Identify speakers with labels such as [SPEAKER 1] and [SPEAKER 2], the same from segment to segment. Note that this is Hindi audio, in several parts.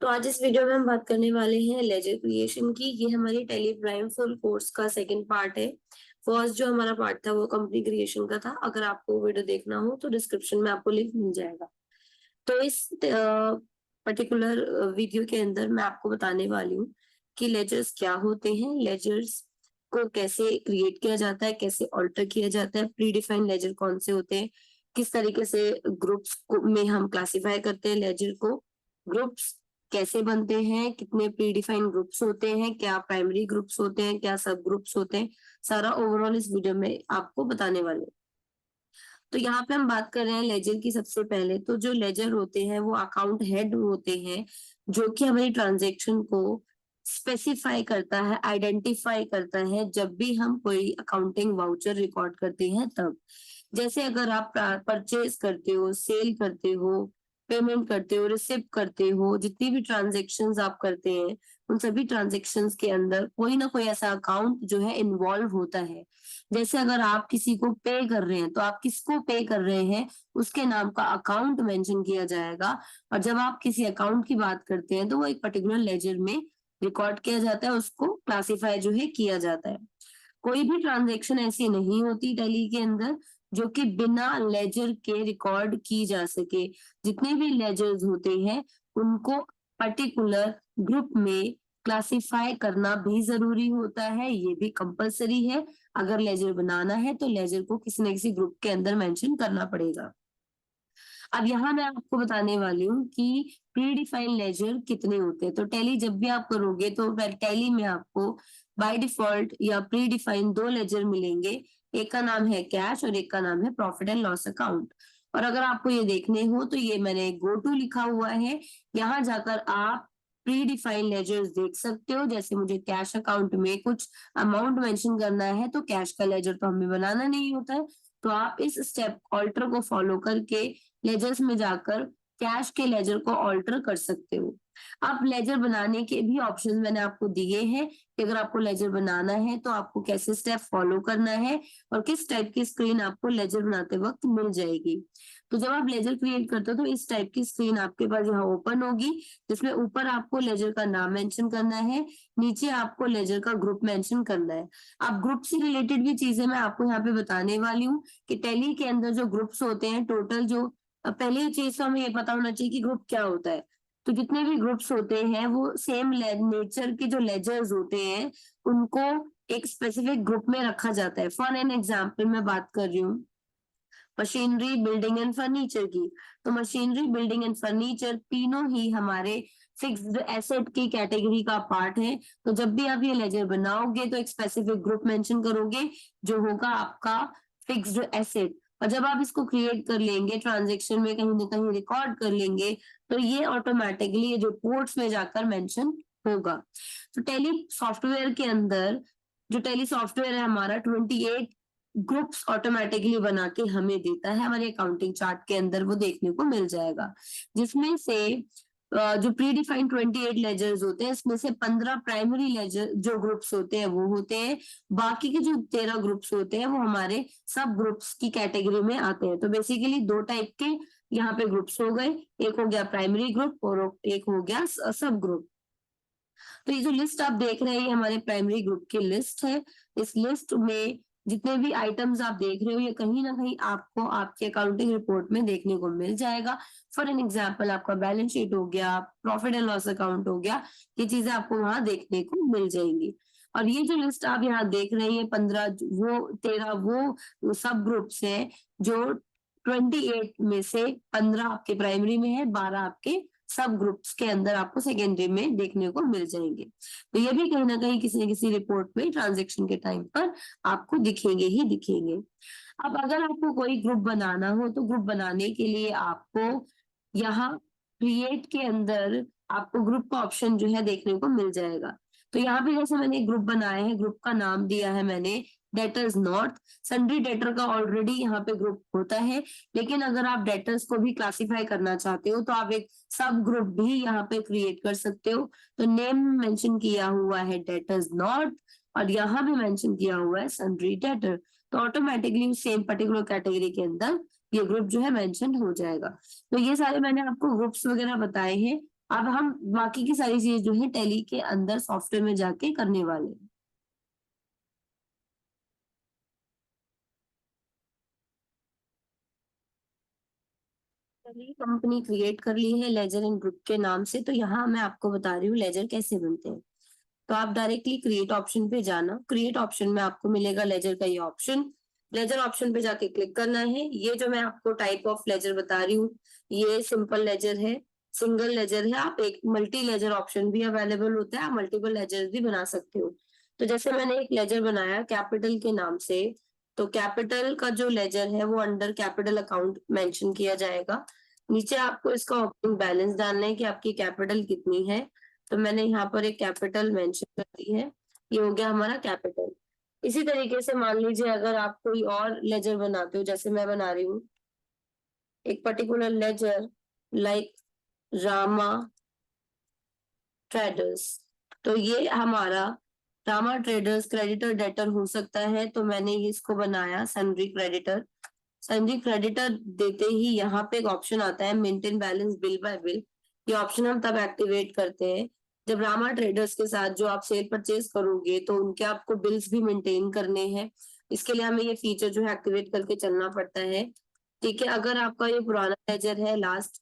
[SPEAKER 1] तो आज इस वीडियो में हम बात करने वाले हैं लेजर क्रिएशन की। ये हमारी टेली प्राइम फुल कोर्स का सेकंड पार्ट है। फर्स्ट जो हमारा पार्ट था वो कंपनी क्रिएशन का था। अगर आपको वीडियो देखना हो तो डिस्क्रिप्शन में आपको लिंक मिल जाएगा। तो इस पर्टिकुलर वीडियो के अंदर मैं आपको बताने वाली हूँ कि लेजर्स क्या होते हैं, लेजर्स को कैसे क्रिएट किया जाता है, कैसे ऑल्टर किया जाता है, प्री डिफाइंड लेजर कौन से होते हैं, किस तरीके से ग्रुप्स में हम क्लासिफाई करते हैं लेजर को, ग्रुप्स कैसे बनते हैं, कितने प्री डिफाइंड ग्रुप्स होते हैं, क्या प्राइमरी ग्रुप्स होते हैं, क्या सब ग्रुप्स होते हैं, सारा ओवरऑल इस वीडियो में आपको बताने वाले हैं। तो यहाँ पे हम बात कर रहे हैं लेजर की। सबसे पहले तो जो लेजर होते हैं वो अकाउंट हेड होते हैं, जो कि हमारी ट्रांजेक्शन को स्पेसिफाई करता है, आइडेंटिफाई करता है जब भी हम कोई अकाउंटिंग वाउचर रिकॉर्ड करते हैं तब। जैसे अगर आप परचेज करते हो, सेल करते हो, पेमेंट करते हो, रिसिव करते हो, जितनी भी ट्रांजेक्शन्स आप करते हैं उन सभी ट्रांजेक्शन्स के अंदर कोई ना कोई ऐसा अकाउंट जो है इन्वॉल्व होता है। जैसे अगर आप किसी को पे कर रहे हैं तो आप किसको पे कर रहे हैं उसके नाम का अकाउंट मेंशन किया जाएगा। और जब आप किसी अकाउंट की बात करते हैं तो वो एक पर्टिकुलर लेजर में रिकॉर्ड किया जाता है, उसको क्लासिफाई जो है किया जाता है। कोई भी ट्रांजेक्शन ऐसी नहीं होती टैली के अंदर जो कि बिना लेजर के रिकॉर्ड की जा सके। जितने भी लेजर्स होते हैं उनको पर्टिकुलर ग्रुप में क्लासिफाई करना भी जरूरी होता है, ये भी कंपलसरी है। अगर लेजर बनाना है तो लेजर को किसी न किसी ग्रुप के अंदर मेंशन करना पड़ेगा। अब यहाँ मैं आपको बताने वाली हूँ कि प्री डिफाइंड लेजर कितने होते हैं। तो टैली जब भी आप करोगे तो टैली में आपको बाय डिफॉल्ट या प्री डिफाइंड दो लेजर मिलेंगे। एक का नाम है कैश और एक का नाम है प्रॉफिट एंड लॉस अकाउंट। और अगर आपको ये देखने हो तो ये मैंने गो टू लिखा हुआ है, यहाँ जाकर आप प्री डिफाइंड लेजर्स देख सकते हो। जैसे मुझे कैश अकाउंट में कुछ अमाउंट मेंशन करना है तो कैश का लेजर तो हमें बनाना नहीं होता है, तो आप इस स्टेप ऑल्टर को फॉलो करके लेजर्स में जाकर कैश के लेजर को ऑल्टर कर सकते हो। अब लेजर बनाने के भी ऑप्शन मैंने आपको दिए हैं कि अगर आपको लेजर बनाना है तो आपको कैसे स्टेप फॉलो करना है और किस टाइप की स्क्रीन आपको लेजर बनाते वक्त मिल जाएगी। तो जब आप लेजर क्रिएट करते हो तो इस टाइप की स्क्रीन आपके पास यहाँ ओपन होगी, जिसमें ऊपर आपको लेजर का नाम मेंशन करना है, नीचे आपको लेजर का ग्रुप मेंशन करना है। अब ग्रुप से रिलेटेड भी चीजें मैं आपको यहाँ पे बताने वाली हूँ कि टैली के अंदर जो ग्रुप्स होते हैं टोटल, जो पहली चीज तो हमें ये पता होना चाहिए कि ग्रुप क्या होता है। तो जितने भी ग्रुप्स होते हैं वो सेम नेचर के जो लेजर्स होते हैं उनको एक स्पेसिफिक ग्रुप में रखा जाता है। फॉर एन एग्जाम्पल मैं बात कर रही हूँ मशीनरी, बिल्डिंग एंड फर्नीचर की। तो मशीनरी, बिल्डिंग एंड फर्नीचर तीनों ही हमारे फिक्स्ड एसेट की कैटेगरी का पार्ट है। तो जब भी आप ये लेजर बनाओगे तो एक स्पेसिफिक ग्रुप मेंशन करोगे जो होगा आपका फिक्स्ड एसेट। और जब आप इसको क्रिएट कर लेंगे, ट्रांजेक्शन में कहीं ना कहीं रिकॉर्ड कर लेंगे, तो ये ऑटोमेटिकली ये जो पोर्ट्स में जाकर मेंशन होगा। तो टेली सॉफ्टवेयर के अंदर जो टेली सॉफ्टवेयर है हमारा 28 ग्रुप्स ऑटोमेटिकली बना के हमें देता है। हमारे अकाउंटिंग चार्ट के अंदर वो देखने को मिल जाएगा, जिसमें से जो प्री डिफाइंड 28 लेजर्स होते हैं इसमें से 15 प्राइमरी लेजर जो ग्रुप्स होते हैं वो होते हैं। बाकी के जो 13 ग्रुप्स होते हैं वो हमारे सब ग्रुप्स की कैटेगरी में आते हैं। तो बेसिकली दो टाइप के यहाँ पे ग्रुप्स हो गए, एक हो गया प्राइमरी ग्रुप और एक हो गया सब ग्रुप। तो ये जो लिस्ट आप देख रहे हैं ये हमारे प्राइमरी ग्रुप की लिस्ट है। इस लिस्ट में जितने भी आइटम्स आप देख रहे हो ये कहीं ना कहीं आपको आपके अकाउंटिंग रिपोर्ट में देखने को मिल जाएगा। फॉर एन एग्जाम्पल आपका बैलेंस शीट हो गया, प्रॉफिट एंड लॉस अकाउंट हो गया, ये चीजें आपको वहां देखने को मिल जाएंगी। और ये जो लिस्ट आप यहाँ देख रहे हैं 15 वो 13 वो सब ग्रुप्स हैं जो 28 में से 15 आपके प्राइमरी में है, 12 आपके सब ग्रुप्स के अंदर आपको सेकेंडरी में देखने को मिल जाएंगे। तो ये भी कहीं ना कहीं किसी न किसी रिपोर्ट में ट्रांजेक्शन के टाइम पर आपको दिखेंगे ही दिखेंगे। अब अगर आपको कोई ग्रुप बनाना हो तो ग्रुप बनाने के लिए आपको यहाँ क्रिएट के अंदर आपको ग्रुप का ऑप्शन जो है देखने को मिल जाएगा। तो यहाँ पे जैसे मैंने एक ग्रुप बनाया है, ग्रुप का नाम दिया है मैंने डेटर्स नॉर्थ। सन्ड्री डेटर का ऑलरेडी यहाँ पे ग्रुप होता है, लेकिन अगर आप डेटर्स को भी क्लासिफाई करना चाहते हो तो आप एक सब ग्रुप भी यहाँ पे क्रिएट कर सकते हो। तो नेम मेंशन किया हुआ है डेटर्स नॉर्थ और यहाँ भी मेंशन किया हुआ है सन्ड्री डेटर, तो ऑटोमेटिकली सेम पर्टिकुलर कैटेगरी के अंदर ये ग्रुप जो है मेंशन हो जाएगा। तो ये सारे मैंने आपको ग्रुप्स वगैरह बताए हैं। अब हम बाकी की सारी चीज जो है टैली के अंदर सॉफ्टवेयर में जाके करने वाले हैं। टैली कंपनी क्रिएट कर ली है लेजर एंड ग्रुप के नाम से, तो यहाँ मैं आपको बता रही हूँ लेजर कैसे बनते हैं। तो आप डायरेक्टली क्रिएट ऑप्शन पे जाना, क्रिएट ऑप्शन में आपको मिलेगा लेजर का ये ऑप्शन, लेजर ऑप्शन पे जाके क्लिक करना है। ये जो मैं आपको टाइप ऑफ लेजर बता रही हूँ, ये सिंपल लेजर है, सिंगल लेजर है। आप एक मल्टी लेजर ऑप्शन भी अवेलेबल होता है, आप मल्टीपल लेजर भी बना सकते हो। तो जैसे मैंने एक लेजर बनाया कैपिटल के नाम से, तो कैपिटल का जो लेजर है वो अंडर कैपिटल अकाउंट मेंशन किया जाएगा। नीचे आपको इसका ओपनिंग बैलेंस डालना है कि आपकी कैपिटल कितनी है। तो मैंने यहाँ पर एक कैपिटल मेंशन कर दी है, ये हो गया हमारा कैपिटल। इसी तरीके से मान लीजिए अगर आप कोई और लेजर बनाते हो, जैसे मैं बना रही हूँ एक particular ledger like Rama traders, तो ये हमारा रामा ट्रेडर्स क्रेडिटर डेटर हो सकता है। तो मैंने इसको बनाया सन्ड्री क्रेडिटर। सन्ड्री क्रेडिटर देते ही यहाँ पे एक ऑप्शन आता है maintain balance bill bye bill. ये ऑप्शन हम तब एक्टिवेट करते हैं जब रामा ट्रेडर्स के साथ जो आप सेल परचेज करोगे तो उनके आपको बिल्स भी मेंटेन करने हैं। इसके लिए हमें ये फीचर जो है एक्टिवेट करके चलना पड़ता है। ठीक है, अगर आपका ये पुराना लेजर है लास्ट,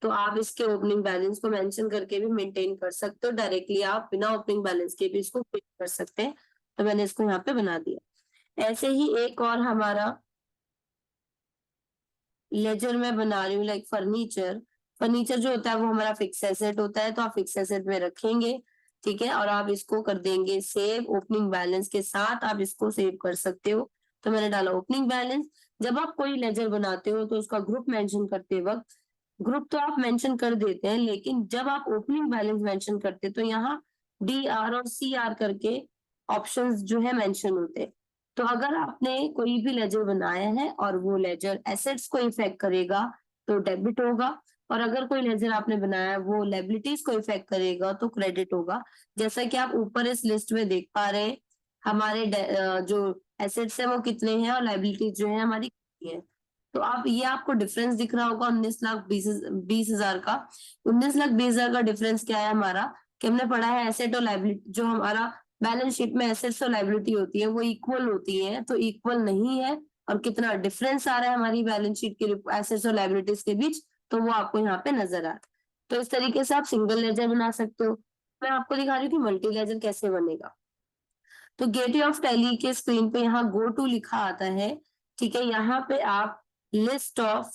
[SPEAKER 1] तो आप इसके ओपनिंग बैलेंस को मेंशन करके भी मेंटेन कर सकते हो, डायरेक्टली आप बिना ओपनिंग बैलेंस के भी इसको पे कर सकते हैं। तो मैंने इसको यहाँ पे बना दिया। ऐसे ही एक और हमारा लेजर में बना रही हूँ लाइक फर्नीचर। फर्नीचर जो होता है वो हमारा फिक्स एसेट होता है, तो आप फिक्स एसेट में रखेंगे। ठीक है, और आप इसको कर देंगे सेव, ओपनिंग बैलेंस के साथ आप इसको सेव कर सकते हो। तो मैंने डाला ओपनिंग बैलेंस। जब आप कोई लेजर बनाते हो तो उसका ग्रुप मेंशन करते वक्त, ग्रुप तो आप मेंशन कर देते हैं, लेकिन जब आप ओपनिंग बैलेंस मेंशन करते तो यहाँ डी आर और सी आर करके ऑप्शंस जो है मेंशन होते हैं। तो अगर आपने कोई भी लेजर बनाया है और वो लेजर एसेट्स को इफेक्ट करेगा तो डेबिट होगा, और अगर कोई लेजर आपने बनाया है वो लायबिलिटीज को इफेक्ट करेगा तो क्रेडिट होगा। जैसा कि आप ऊपर इस लिस्ट में देख पा रहे हैं, हमारे जो एसेट्स है वो कितने हैं और लायबिलिटीज जो है हमारी कितनी है। तो आप ये आपको डिफरेंस दिख रहा होगा 19,20,000 का। 19,20,000 का डिफरेंस क्या है हमारा, कि हमने पढ़ा है एसेट और लायबिलिटी, जो हमारा बैलेंस शीट में एसेट्स और लायबिलिटी होती है वो इक्वल होती है, तो इक्वल नहीं है। और कितना डिफरेंस आ रहा है हमारी बैलेंस शीट के एसेट्स और लायबिलिटीज के बीच, तो वो आपको यहाँ पे नजर आ रहा है। तो इस तरीके से आप सिंगल लेजर बना सकते हो। मैं आपको दिखा रही हूँ कि मल्टी लेजर कैसे बनेगा। तो गेटवे ऑफ टैली के स्क्रीन पे यहाँ गो टू लिखा आता है। ठीक है, यहाँ पे आप list of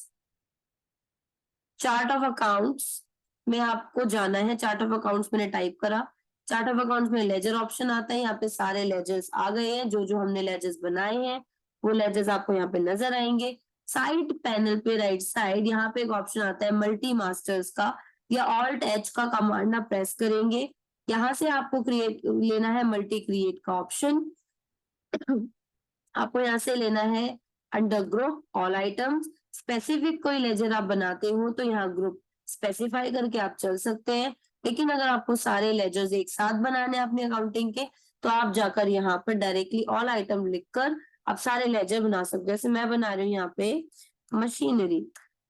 [SPEAKER 1] chart of accounts में आपको जाना है। चार्ट ऑफ अकाउंट्स मैंने टाइप करा, चार्ट ऑफ अकाउंट्स में लेजर ऑप्शन आता है। यहाँ पे सारे लेजर्स आ गए हैं, जो जो हमने लेजर्स बनाए हैं वो लेजर्स आपको यहाँ पे नजर आएंगे। साइड पैनल पे राइट साइड यहाँ पे एक ऑप्शन आता है मल्टी मास्टर्स का, या ऑल्ट एच का कमांड आप प्रेस करेंगे। यहाँ से आपको क्रिएट लेना है मल्टी क्रिएट का ऑप्शन। आपको यहाँ से लेना है under group all items. Specific कोई लेजर आप बनाते हो तो यहाँ ग्रुप स्पेसिफाई करके आप चल सकते हैं। लेकिन अगर आपको सारे लेजर्स एक साथ बनाने हैं अपने अकाउंटिंग के, तो आप जाकर यहाँ पर डायरेक्टली ऑल आइटम लिखकर आप सारे लेजर बना सकते हो। जैसे मैं बना रही हूँ यहाँ पे मशीनरी,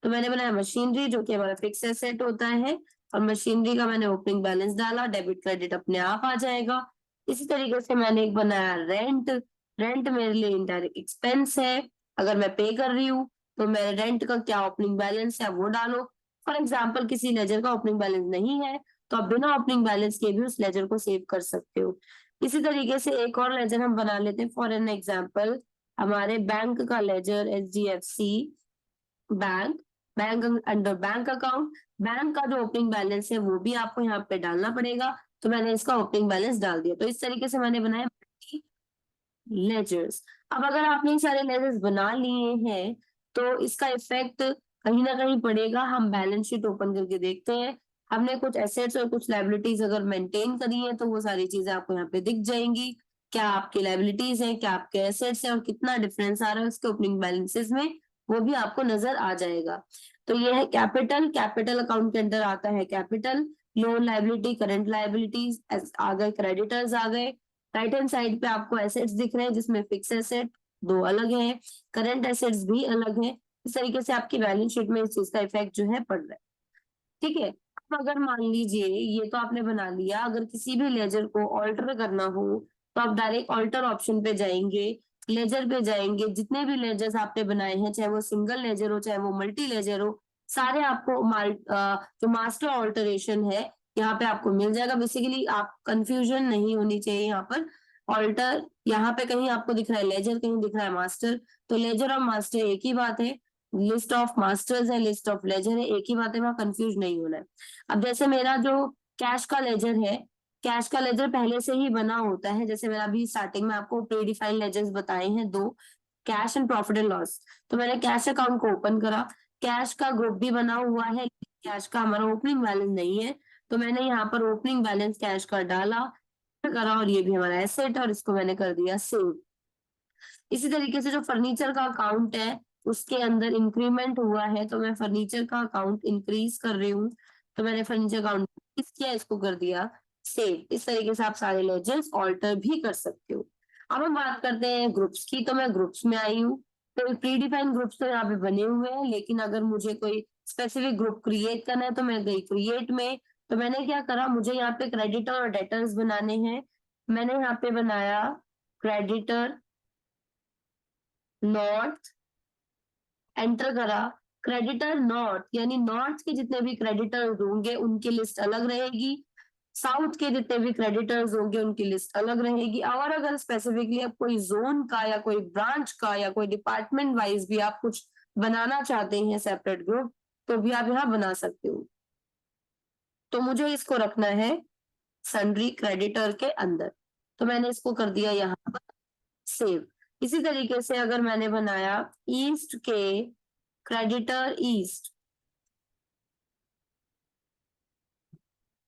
[SPEAKER 1] तो मैंने बनाया मशीनरी जो कि हमारा फिक्स एसेट होता है, और मशीनरी का मैंने ओपनिंग बैलेंस डाला, डेबिट क्रेडिट अपने आप आ जाएगा। इसी तरीके से मैंने एक बनाया रेंट। रेंट मेरे लिए इनडायरेक्ट एक्सपेंस है, अगर मैं पे कर रही हूँ तो मेरे रेंट का क्या ओपनिंग बैलेंस है वो डालो। फॉर एग्जाम्पल किसी लेजर का ओपनिंग बैलेंस नहीं है तो आप बिना ओपनिंग बैलेंस के भी उस लेजर को सेव कर सकते हो। इसी तरीके से एक और लेजर हम बना लेते हैं। फॉर एन एग्जाम्पल हमारे बैंक का ledger HDFC bank, bank under bank account, bank का जो ओपनिंग बैलेंस है वो भी आपको यहाँ पे डालना पड़ेगा। तो मैंने इसका ओपनिंग बैलेंस डाल दिया। तो इस तरीके से मैंने बनाया लेजर्स। अब अगर आपने ये सारे लेजर्स बना लिए हैं तो इसका इफेक्ट कहीं ना कहीं पड़ेगा। हम बैलेंस शीट ओपन करके देखते हैं, हमने कुछ एसेट्स और कुछ लायबिलिटीज अगर मेंटेन करी है तो वो सारी चीजें आपको यहाँ पे दिख जाएंगी। क्या आपकी लायबिलिटीज हैं, क्या आपके एसेट्स हैं, और कितना डिफरेंस आ रहा है उसके ओपनिंग बैलेंसेस में, वो भी आपको नजर आ जाएगा। तो ये है कैपिटल, कैपिटल अकाउंट के अंदर आता है capital, loan liability, current liabilities आ गए, क्रेडिटर्स आ गए। राइट हैंड साइड पे आपको एसेट्स दिख रहे हैं जिसमें फिक्स एसेट दो अलग है, करंट एसेट्स भी अलग है। इस तरीके से आपकी बैलेंस शीट में इस चीज का इफेक्ट जो है पड़ रहा है। ठीक है, अब अब अगर मान लीजिए ये तो आपने बना लिया, अगर किसी भी लेजर को ऑल्टर करना हो तो आप डायरेक्ट ऑल्टर ऑप्शन पे जाएंगे, लेजर पे जाएंगे, जितने भी लेजर्स आपने बनाए हैं, चाहे वो सिंगल लेजर हो चाहे वो मल्टी लेजर हो, सारे आपको जो मास्टर ऑल्टरेशन है यहाँ पे आपको मिल जाएगा। बेसिकली आप कंफ्यूजन नहीं होनी चाहिए यहाँ पर। ऑल्टर यहाँ पे कहीं आपको दिख रहा है लेजर, कहीं दिख रहा है मास्टर, तो लेजर और मास्टर एक ही बात है। लिस्ट ऑफ मास्टर्स है, लिस्ट ऑफ लेजर है, एक ही बात है, वहां कंफ्यूज नहीं होना है। अब जैसे मेरा जो कैश का लेजर है, कैश का लेजर पहले से ही बना होता है। जैसे मैंने अभी स्टार्टिंग में आपको प्री डिफाइंड लेजर्स बताए हैं दो, cash and profit and loss. तो मैंने कैश अकाउंट को ओपन करा, कैश का ग्रुप भी बना हुआ है, कैश का हमारा ओपनिंग बैलेंस नहीं है, तो मैंने यहाँ पर ओपनिंग बैलेंस कैश का डाला करा, और ये भी हमारा एसेट, और इसको मैंने कर दिया सेव। इसी तरीके से जो फर्नीचर का अकाउंट है उसके अंदर इंक्रीमेंट हुआ है, तो मैं फर्नीचर का अकाउंट इंक्रीज कर रही हूँ, तो मैंने फर्नीचर अकाउंट किया, इसको कर दिया सेव। इस तरीके से आप सारे लेजर्स ऑल्टर भी कर सकते हो। अब हम बात करते हैं ग्रुप्स की, तो मैं ग्रुप्स में आई हूँ। तो प्री डिफाइंड ग्रुप्स तो यहाँ पे बने हुए हैं, लेकिन अगर मुझे कोई स्पेसिफिक ग्रुप क्रिएट करना है तो मैं गई क्रिएट में। तो मैंने क्या करा, मुझे यहाँ पे क्रेडिटर और डेटर्स बनाने हैं। मैंने यहाँ पे बनाया क्रेडिटर नॉर्थ, एंटर करा। क्रेडिटर नॉर्थ यानी नॉर्थ के जितने भी क्रेडिटर्स होंगे उनकी लिस्ट अलग रहेगी, साउथ के जितने भी क्रेडिटर्स होंगे उनकी लिस्ट अलग रहेगी। और अगर स्पेसिफिकली आप कोई जोन का या कोई ब्रांच का या कोई डिपार्टमेंट वाइज भी आप कुछ बनाना चाहते हैं सेपरेट ग्रुप, तो भी आप यहाँ बना सकते हो। तो मुझे इसको रखना है सन्ड्री क्रेडिटर के अंदर, तो मैंने इसको कर दिया यहाँ पर सेव। इसी तरीके से अगर मैंने बनाया ईस्ट के क्रेडिटर ईस्ट,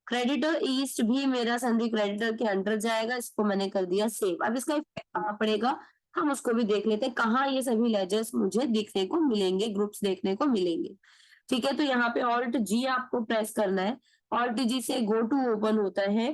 [SPEAKER 1] क्रेडिटर ईस्ट भी मेरा सन्ड्री क्रेडिटर के अंडर जाएगा, इसको मैंने कर दिया सेव। अब इसका इफेक्ट कहाँ पड़ेगा हम उसको भी देख लेते हैं, कहाँ ये सभी लेजर्स मुझे देखने को मिलेंगे, ग्रुप्स देखने को मिलेंगे। ठीक है, तो यहाँ पे ऑल्ट जी आपको प्रेस करना है, ऑल्ट जी से गो टू ओपन होता है।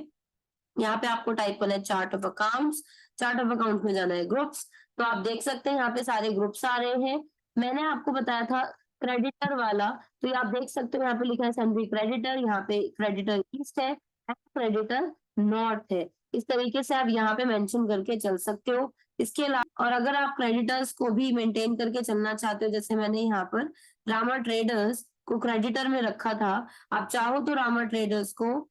[SPEAKER 1] यहाँ पे आपको टाइप करना है chart of accounts, chart of account में जाना है ग्रुप्स। तो आप देख सकते हैं यहाँ पे सारे ग्रुप्स आ रहे हैं। मैंने आपको बताया था क्रेडिटर वाला, तो ये आप देख सकते हो यहाँ पे लिखा है सन्ड्री क्रेडिटर, यहाँ पे क्रेडिटर ईस्ट है, क्रेडिटर नॉर्थ है। इस तरीके से आप यहाँ पे मेंशन करके चल सकते हो। इसके अलावा और अगर आप क्रेडिटर्स को भी मेंटेन करके चलना चाहते हो, जैसे मैंने यहाँ पर रामा ट्रेडर्स को क्रेडिटर में रखा था, आप चाहो तो रामा ट्रेडर्स को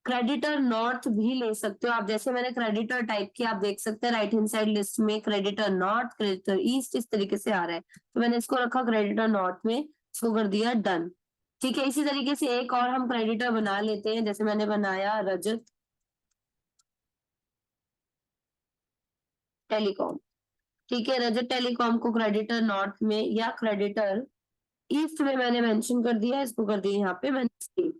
[SPEAKER 1] क्रेडिटर नॉर्थ भी ले सकते हो आप। जैसे मैंने क्रेडिटर टाइप किया, आप देख सकते हैं राइट हैंड साइड लिस्ट में क्रेडिटर नॉर्थ, क्रेडिटर ईस्ट इस तरीके से आ रहा है, तो मैंने इसको रखा क्रेडिटर नॉर्थ में, इसको कर दिया डन। ठीक है, इसी तरीके से एक और हम क्रेडिटर बना लेते हैं, जैसे मैंने बनाया रजत टेलीकॉम। ठीक है, रजत टेलीकॉम को क्रेडिटर नॉर्थ में या क्रेडिटर ईस्ट में मैंने मेंशन कर दिया, इसको कर दिया यहाँ पे मैंने।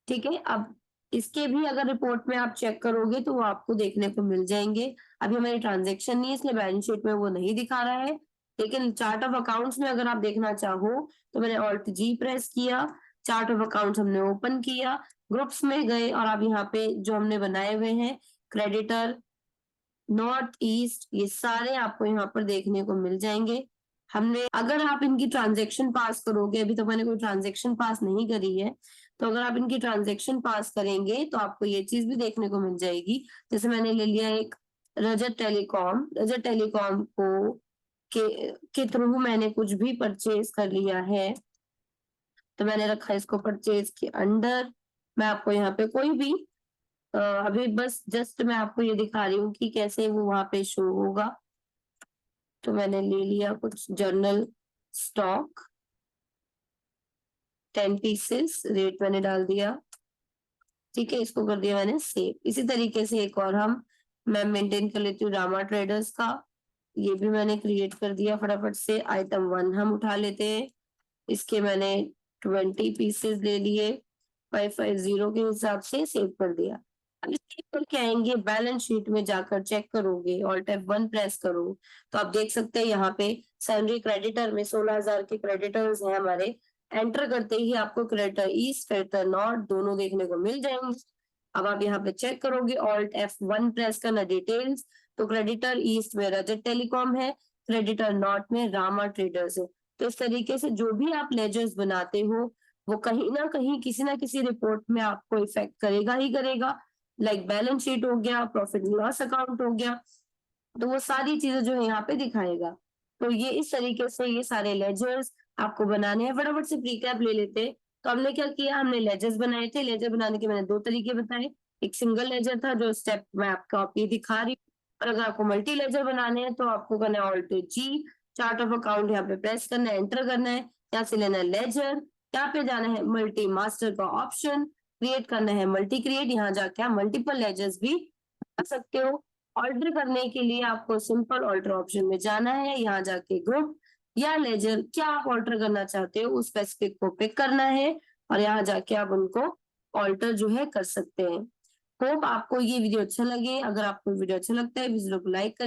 [SPEAKER 1] ठीक है, अब इसके भी अगर रिपोर्ट में आप चेक करोगे तो वो आपको देखने को मिल जाएंगे। अभी हमारी ट्रांजेक्शन नहीं है इसलिए बैलेंस शीट में वो नहीं दिखा रहा है, लेकिन चार्ट ऑफ अकाउंट्स में अगर आप देखना चाहो तो मैंने ऑल्ट जी प्रेस किया, चार्ट ऑफ अकाउंट्स हमने ओपन किया, ग्रुप्स में गए, और अब यहाँ पे जो हमने बनाए हुए हैं क्रेडिटर नॉर्थ ईस्ट, ये सारे आपको यहाँ पर देखने को मिल जाएंगे। हमने अगर आप इनकी ट्रांजेक्शन पास करोगे, अभी तो मैंने कोई ट्रांजेक्शन पास नहीं करी है, तो अगर आप इनकी ट्रांजेक्शन पास करेंगे तो आपको ये चीज भी देखने को मिल जाएगी। जैसे मैंने ले लिया एक रजत टेलीकॉम, रजत टेलीकॉम को के थ्रू मैंने कुछ भी परचेज कर लिया है, तो मैंने रखा इसको परचेज के अंडर। मैं आपको यहाँ पे कोई भी अभी बस जस्ट मैं आपको ये दिखा रही हूँ कि कैसे वो वहां पे शो होगा। तो मैंने ले लिया कुछ जर्नल स्टॉक 10 पीसेस, रेट मैंने डाल दिया। ठीक है, इसको कर दिया मैंने सेव। इसी तरीके से एक और मैं मेंटेन कर लेती हूँ रामा ट्रेडर्स का, ये भी मैंने क्रिएट कर दिया फटाफट से। आइटम 1 हम उठा लेते हैं, इसके मैंने 20 पीसेस ले लिए, 550 के हिसाब से सेव कर दिया। अब इसके करके आएंगे बैलेंस शीट में जाकर चेक करोगे, ऑल्ट F1 प्रेस करो, तो आप देख सकते हैं यहाँ पे सैलरी क्रेडिटर में 16,000 के क्रेडिटर्स हैं हमारे। एंटर करते ही आपको क्रेडिटर ईस्ट क्रेडिटर नॉर्थ दोनों देखने को मिल जाएंगे। अब आप यहाँ पे चेक करोगे, ऑल्ट F1 प्रेस करना डिटेल्स, तो क्रेडिटर ईस्ट में रजत टेलीकॉम है, क्रेडिटर नॉर्थ में रामा ट्रेडर्स है। तो इस तरीके से जो भी आप लेजर्स बनाते हो वो कहीं ना कहीं किसी ना किसी रिपोर्ट में आपको इफेक्ट करेगा ही करेगा। लाइक बैलेंस शीट हो गया, प्रॉफिट लॉस अकाउंट हो गया, तो वो सारी चीजें जो है यहाँ पे दिखाएगा। तो ये इस तरीके से ये सारे लेजर्स आपको बनाने हैं। फटाफट से प्रीकैप ले लेते हैं। तो हमने क्या किया, हमने लेजर्स बनाए थे। लेजर बनाने के मैंने 2 तरीके बताए। एक सिंगल लेजर था जो स्टेप मैं आपको अभी दिखा रही हूँ, और अगर आपको मल्टी लेजर बनाने हैं तो आपको करना है alt G, chart of account यहाँ पे प्रेस करना है, एंटर करना है, यहाँ से लेना है लेजर, यहाँ पे जाना है मल्टी मास्टर का ऑप्शन, क्रिएट करना है मल्टी क्रिएट, यहाँ जाके आप मल्टीपल लेजर्स भी कर सकते हो। ऑल्टर करने के लिए आपको सिंपल ऑल्टर ऑप्शन में जाना है, यहाँ जाके ग्रुप या लेजर क्या आप ऑल्टर करना चाहते हो उस स्पेसिफिक को पिक करना है, और यहाँ जाके आप उनको ऑल्टर जो है कर सकते हैं। होप आपको ये वीडियो अच्छा लगे। अगर आपको वीडियो अच्छा लगता है वीडियो को लाइक करें।